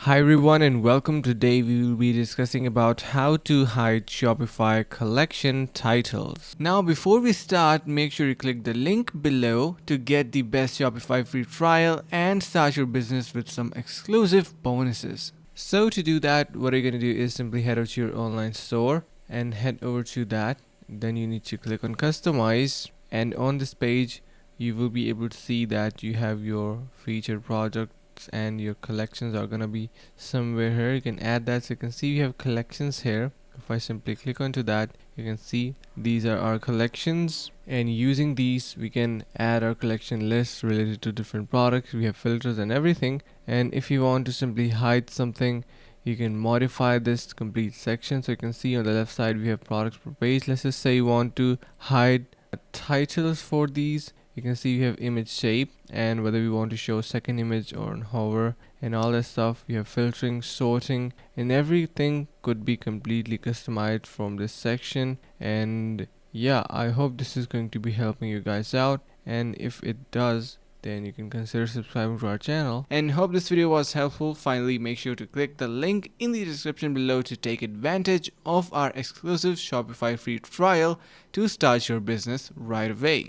Hi everyone and welcome. Today we will be discussing about how to hide Shopify collection titles. Now before we start, make sure you click the link below to get the best Shopify free trial and start your business with some exclusive bonuses. So to do that, what you're going to do is simply head over to your online store and head over to that. Then you need to click on customize, and on this page you will be able to see that you have your featured product and your collections are gonna be somewhere here. You can add that. So you can see you have collections here. If I simply click onto that, you can see these are our collections, and using these we can add our collection list related to different products. We have filters and everything, and if you want to simply hide something, you can modify this complete section. So you can see on the left side we have products per page. Let's just say you want to hide titles for these. You can see we have image shape and whether we want to show second image or hover and all that stuff. We have filtering, sorting, and everything could be completely customized from this section. And yeah, I hope this is going to be helping you guys out, and if it does, then you can consider subscribing to our channel, and hope this video was helpful. Finally, make sure to click the link in the description below to take advantage of our exclusive Shopify free trial to start your business right away.